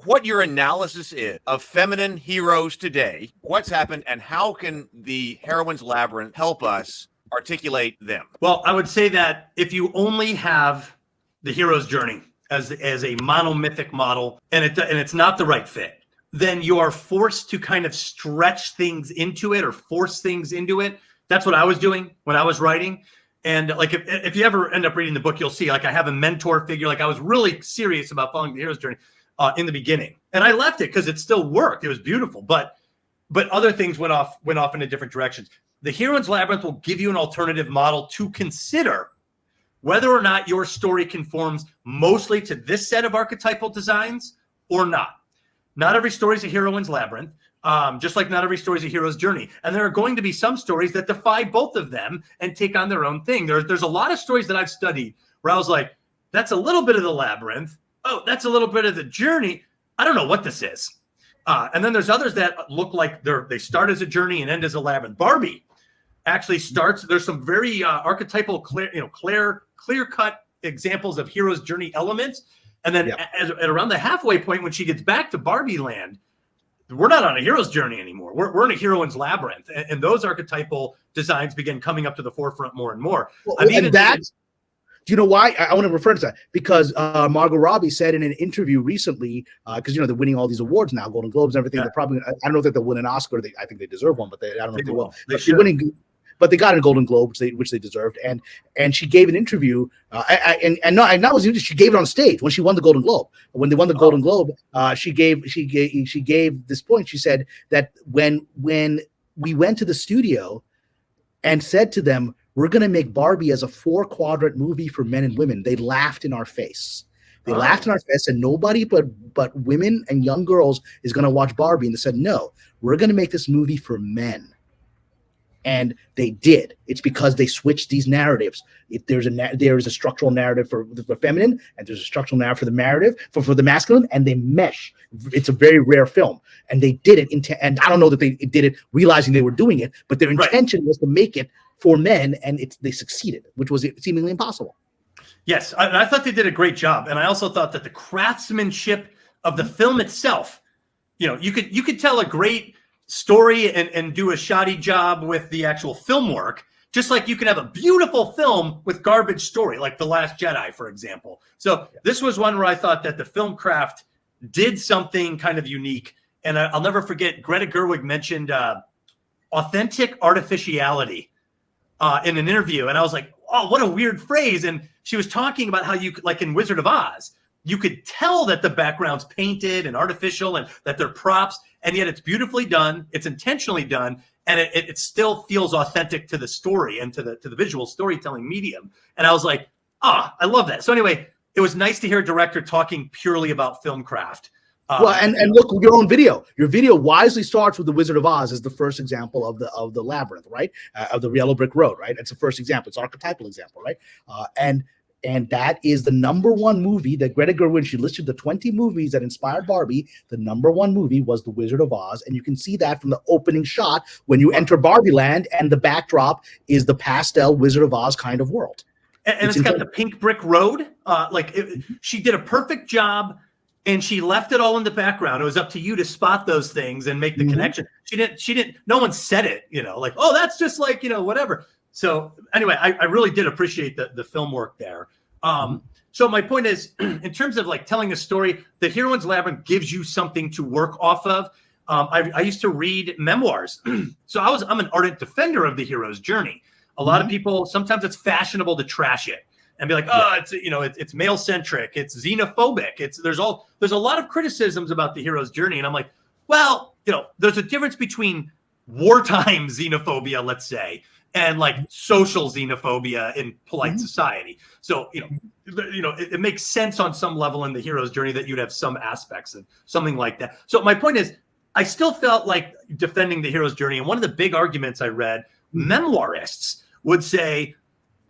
what your analysis is of feminine heroes today, what's happened, and how can the Heroine's Labyrinth help us articulate them? Well, I would say that if you only have the hero's journey as a monomythic model and it's not the right fit, then you are forced to kind of stretch things into it or force things into it. That's what I was doing when I was writing. And like if you ever end up reading the book, you'll see like I have a mentor figure. Like I was really serious about following the hero's journey in the beginning, and I left it because it still worked. It was beautiful, but other things went off into different directions. The Heroine's Labyrinth will give you an alternative model to consider whether or not your story conforms mostly to this set of archetypal designs or not. Not every story is a Heroine's Labyrinth, just like not every story is a hero's journey. And there are going to be some stories that defy both of them and take on their own thing. There's a lot of stories that I've studied where I was like, that's a little bit of the labyrinth. Oh, that's a little bit of the journey. I don't know what this is. And then there's others that look like they start as a journey and end as a labyrinth. Barbie actually starts. There's some very archetypal, clear-cut examples of hero's journey elements. And then at around the halfway point, when she gets back to Barbie land, we're not on a hero's journey anymore. We're in a heroine's labyrinth. And those archetypal designs begin coming up to the forefront more and more. Well, do you know why? I want to refer to that because Margot Robbie said in an interview recently, because they're winning all these awards now, Golden Globes and everything. Yeah. They're probably, I don't know if they'll win an Oscar. I think they deserve one, but I don't know if they will. They're winning, but they got a Golden Globe, which they deserved. And she gave an interview, she gave it on stage when she won the Golden Globe. When they won the Golden Globe, she gave this point. She said that when we went to the studio and said to them, we're going to make Barbie as a 4-quadrant movie for men and women, they laughed in our face. They laughed in our face, and nobody but women and young girls is going to watch Barbie. And they said, no, we're going to make this movie for men. And they did. It's because they switched these narratives. There is a structural narrative for the feminine, and there's a structural narrative for the masculine, and they mesh. It's a very rare film, and they did it. And I don't know that they did it realizing they were doing it, but their intention was to make it for men, and they succeeded, which was seemingly impossible. Yes, I thought they did a great job, and I also thought that the craftsmanship of the film itself, you could tell a great story and do a shoddy job with the actual film work, just like you can have a beautiful film with garbage story, like The Last Jedi, for example. So this was one where I thought that the film craft did something kind of unique, and I'll never forget Greta Gerwig mentioned authentic artificiality in an interview, and I was like, oh, what a weird phrase. And she was talking about how you could, like in Wizard of Oz, you could tell that the background's painted and artificial and that they're props, and yet it's beautifully done, it's intentionally done, and it still feels authentic to the story and to the visual storytelling medium. And I was like, I love that. So anyway, it was nice to hear a director talking purely about film craft. And look, your own video. Your video wisely starts with the Wizard of Oz as the first example of the labyrinth, right? Of the Yellow Brick Road, right? It's the first example. It's an archetypal example, right? And that is the number one movie that Greta Gerwig, she listed the 20 movies that inspired Barbie. The number one movie was The Wizard of Oz. And you can see that from the opening shot when you enter Barbie Land, and the backdrop is the pastel Wizard of Oz kind of world. And it's got the pink brick road. She did a perfect job, and she left it all in the background. It was up to you to spot those things and make the connection. She didn't, no one said it, like, oh, that's just like, whatever. So anyway, I really did appreciate the film work there. So my point is, in terms of like telling a story, the Heroine's Labyrinth gives you something to work off of. I used to read memoirs. So I'm an ardent defender of the hero's journey. A lot of people, sometimes it's fashionable to trash it and be like, it's male centric, it's xenophobic. There's a lot of criticisms about the hero's journey. And I'm like, well, there's a difference between wartime xenophobia, let's say, and like social xenophobia in polite society. So, it makes sense on some level in the hero's journey that you'd have some aspects of something like that. So my point is, I still felt like defending the hero's journey. And one of the big arguments I read, memoirists would say,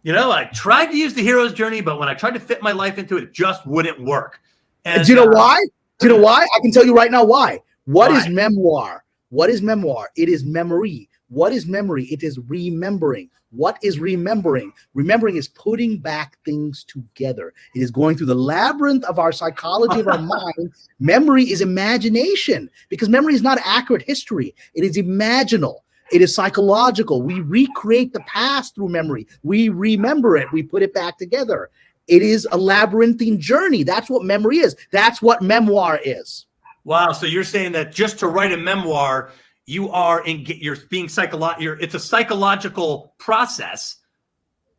I tried to use the hero's journey, but when I tried to fit my life into it, it just wouldn't work. And do you know why? Do you know why? I can tell you right now why. What is memoir? What is memoir? It is memory. What is memory? It is remembering. What is remembering? Remembering is putting back things together. It is going through the labyrinth of our psychology of our mind. Memory is imagination, because memory is not accurate history. It is imaginal. It is psychological. We recreate the past through memory. We remember it. We put it back together. It is a labyrinthine journey. That's what memory is. That's what memoir is. Wow. So you're saying that just to write a memoir, you're being psychological. It's a psychological process,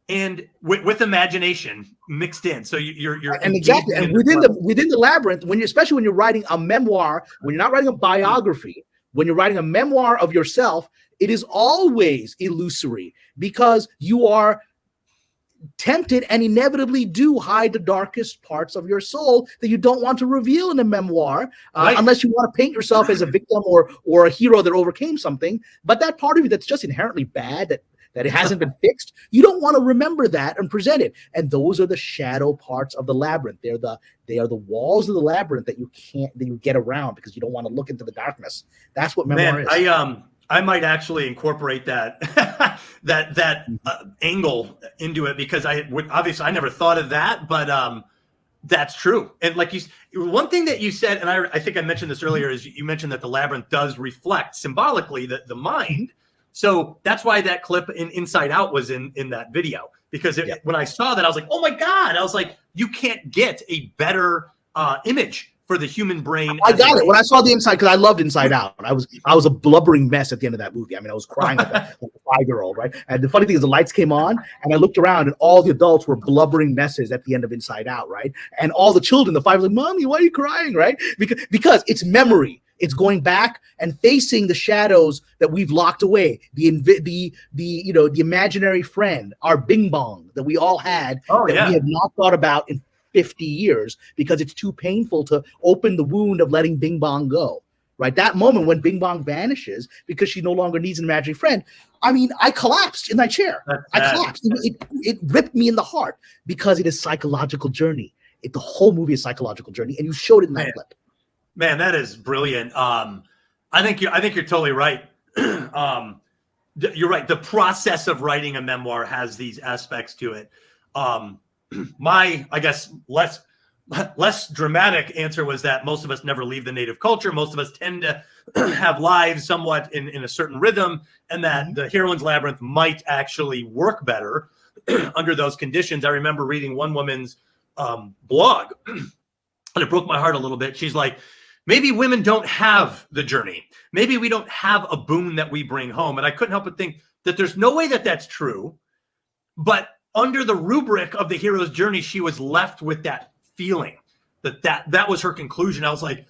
and with imagination mixed in. So you're and exactly, and within the labyrinth, especially when you're writing a memoir, when you're not writing a biography, when you're writing a memoir of yourself, it is always illusory, because you are tempted and inevitably do hide the darkest parts of your soul that you don't want to reveal in a memoir, right. Unless you want to paint yourself as a victim or a hero that overcame something. But that part of you that's just inherently bad, that it hasn't been fixed, you don't want to remember that and present it. And those are the shadow parts of the labyrinth. They are the walls of the labyrinth that you get around, because you don't want to look into the darkness. That's what memoir is. I might actually incorporate that angle into it, because obviously I never thought of that, but that's true. And like one thing that you said, and I think I mentioned this earlier, is you mentioned that the labyrinth does reflect symbolically the mind. So that's why that clip in Inside Out was in that video, because when I saw that, I was like, oh my God, I was like, you can't get a better image for the human brain. I got it when I saw the Inside, because I loved Inside Out. I was a blubbering mess at the end of that movie. I mean, I was crying like a 5-year-old, right? And the funny thing is, the lights came on, and I looked around, and all the adults were blubbering messes at the end of Inside Out, right? And all the children, the 5, were like, "Mommy, why are you crying?" Right? Because it's memory. It's going back and facing the shadows that we've locked away. The imaginary friend, our Bing Bong that we all had, we have not thought about in 50 years, because it's too painful to open the wound of letting Bing Bong go, right? That moment when Bing Bong vanishes because she no longer needs an imaginary friend. I mean, I collapsed in my chair. I collapsed. It ripped me in the heart, because it is psychological journey. The whole movie is psychological journey, and you showed it in that clip. Man, that is brilliant. I think you're totally right. You're right. The process of writing a memoir has these aspects to it. My, I guess, less dramatic answer was that most of us never leave the native culture. Most of us tend to have lives somewhat in a certain rhythm, and that the Heroine's Labyrinth might actually work better under those conditions. I remember reading one woman's blog, and it broke my heart a little bit. She's like, maybe women don't have the journey. Maybe we don't have a boon that we bring home. And I couldn't help but think that there's no way that that's true. But under the rubric of the hero's journey, she was left with that feeling that was her conclusion. I was like,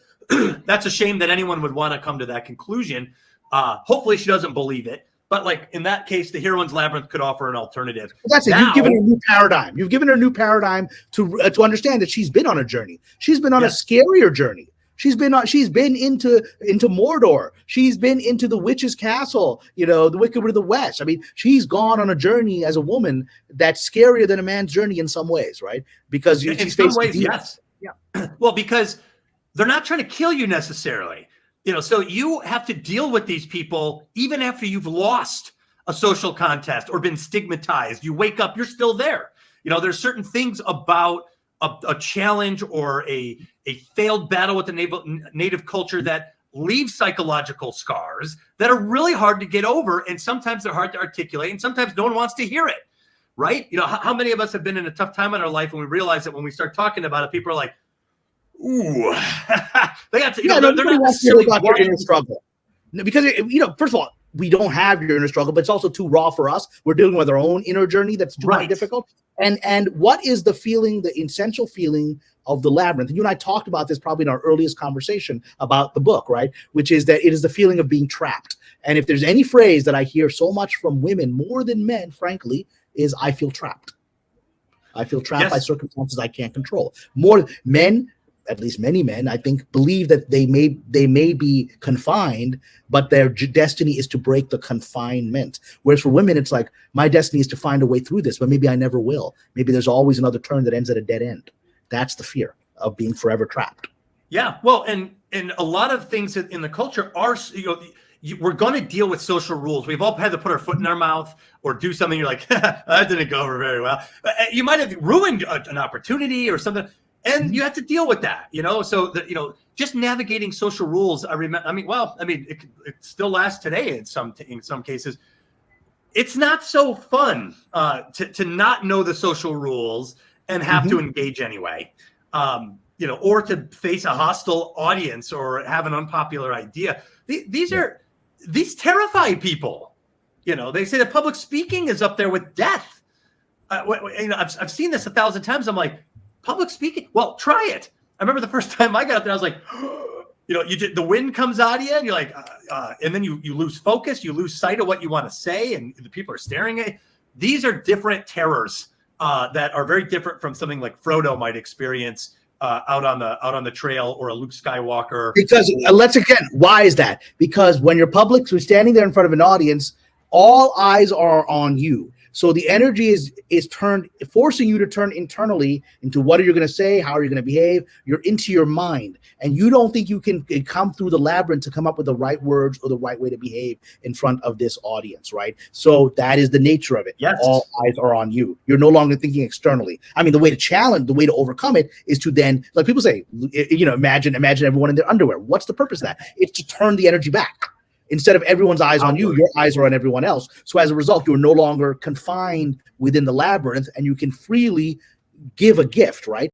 that's a shame that anyone would want to come to that conclusion. Hopefully she doesn't believe it. But like in that case, the Heroine's Labyrinth could offer an alternative. That's it. You've given her a new paradigm. You've given her a new paradigm to understand that she's been on a journey. She's been on a scarier journey. She's been into Mordor. She's been into the witch's castle, the Wicked of the West. I mean, she's gone on a journey as a woman that's scarier than a man's journey in some ways, right? Because in some ways, yes. Yeah. Well, because they're not trying to kill you necessarily. So you have to deal with these people even after you've lost a social contest or been stigmatized. You wake up, you're still there. There's certain things about a challenge or a failed battle with the native culture that leave psychological scars that are really hard to get over. And sometimes they're hard to articulate, and sometimes no one wants to hear it, right? How many of us have been in a tough time in our life and we realize that when we start talking about it, people are like, ooh, they got to, they're not necessarily about your inner struggle. Because, first of all, we don't have your inner struggle, but it's also too raw for us. We're dealing with our own inner journey that's too difficult. And what is the feeling, the essential feeling of the labyrinth? And you and I talked about this probably in our earliest conversation about the book, right? Which is that it is the feeling of being trapped. And if there's any phrase that I hear so much from women, more than men, frankly, is I feel trapped. I feel trapped by circumstances I can't control. More men, at least many men, I think, believe that they may be confined, but their destiny is to break the confinement. Whereas for women, it's like, my destiny is to find a way through this, but maybe I never will. Maybe there's always another turn that ends at a dead end. That's the fear of being forever trapped. Yeah, well, and a lot of things in the culture are, we're going to deal with social rules. We've all had to put our foot in our mouth or do something. You're like, that didn't go over very well. You might have ruined an opportunity or something, and you have to deal with that. So just navigating social rules. It still lasts today in some cases. It's not so fun to not know the social rules and have to engage anyway. Or to face a hostile audience or have an unpopular idea. These terrify people. They say that public speaking is up there with death. I've seen this 1,000 times. I'm like, public speaking? Well, try it. I remember the first time I got up there, I was like, the wind comes out of you, and you're like, and then you lose focus, you lose sight of what you want to say, and the people are staring at you. These are different terrors that are very different from something like Frodo might experience out on the trail, or a Luke Skywalker. Because why is that? Because when you're standing there in front of an audience, all eyes are on you. So the energy is forcing you to turn internally into what are you going to say, how are you going to behave. You're into your mind, and you don't think you can come through the labyrinth to come up with the right words or the right way to behave in front of this audience, right? So that is the nature of it. Yes. All eyes are on you. You're no longer thinking externally. I mean, the way to overcome it is to then, like people say, imagine everyone in their underwear. What's the purpose of that? It's to turn the energy back. Instead of everyone's eyes on you, your eyes are on everyone else. So as a result, you're no longer confined within the labyrinth, and you can freely give a gift, right?